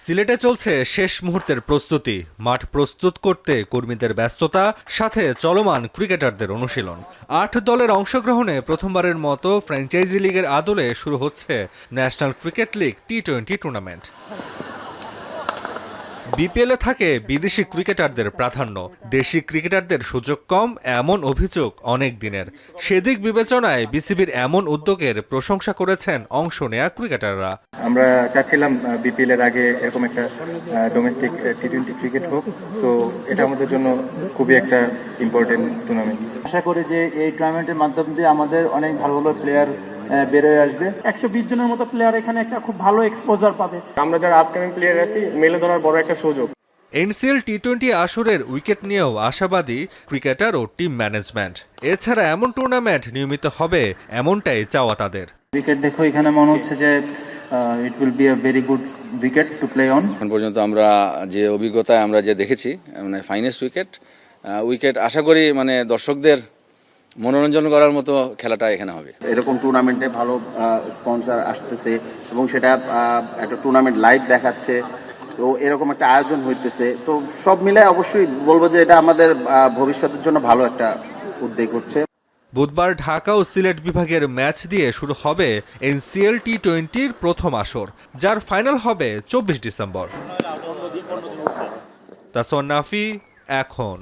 সিলেটে চলছে শেষ মুহূর্তের প্রস্তুতি। মাঠ প্রস্তুত করতে কর্মীদের ব্যস্ততা, সাথে চলমান ক্রিকেটারদের অনুশীলন। ৮ দলের অংশগ্রহণে প্রথমবারের মতো ফ্র্যাঞ্চাইজি লিগের আদলে শুরু হচ্ছে ন্যাশনাল ক্রিকেট লিগ টি-20 টুর্নামেন্ট। বিপিএলে থাকে বিদেশি ক্রিকেটারদের প্রাধান্য, দেশি ক্রিকেটারদের সুযোগ কম, এমন অভিযোগ অনেক দিনের। সেদিক বিবেচনায় বিসিবির এমন উদ্যোগের প্রশংসা করেছেন অংশ নেয়া ক্রিকেটাররা। আমরা চাচ্ছিলাম বিপিএল এর আগে এরকম একটা ডোমেস্টিক টি-20 ক্রিকেট হোক, তো এটা আমাদের জন্য খুবই একটা ইম্পর্টেন্ট টুর্নামেন্ট। আশা করি যে এই টুর্নামেন্টের মাধ্যম দিয়ে আমাদের অনেক ভালো ভালো প্লেয়ার বেরোয় আসবে। 120 জনের মতো প্লেয়ার এখানে একটা খুব ভালো এক্সপোজার পাবে। আমরা যারা আপকামিং প্লেয়ার আছি মেলে ধরার বড় একটা সুযোগ। এনসিএল টি-20 আসরের উইকেট নিয়েও আশাবাদী ক্রিকেটার ও টিম ম্যানেজমেন্ট। এছাড়া এমন টুর্নামেন্ট নিয়মিত হবে, এমনটাই চাওয়া তাদের। উইকেট দেখো এখানে মনে হচ্ছে যে it will be a very good wicket to play on. এখন পর্যন্ত আমরা যে অভিজ্ঞতায় আমরা যে দেখেছি, মানে ফাইনেস্ট উইকেট আশা করি মানে দর্শকদের মনোরঞ্জন করার মতো খেলাটা এখানে হবে। এরকম টুর্নামেন্টে ভালো স্পন্সর আসতেছে এবং সেটা একটা টুর্নামেন্ট লাইভ দেখাচ্ছে, তো এরকম একটা আয়োজন হইতেছে, তো সব মিলে অবশ্যই বলবো যে এটা আমাদের ভবিষ্যতের জন্য ভালো একটা উদ্যোগ হচ্ছে। বুধবার ঢাকা ও সিলেট বিভাগের ম্যাচ দিয়ে শুরু হবে এনসিএল টি-20-র প্রথম আসর, যার ফাইনাল হবে 24 ডিসেম্বর। তাসওয়ান নাফি, এখন।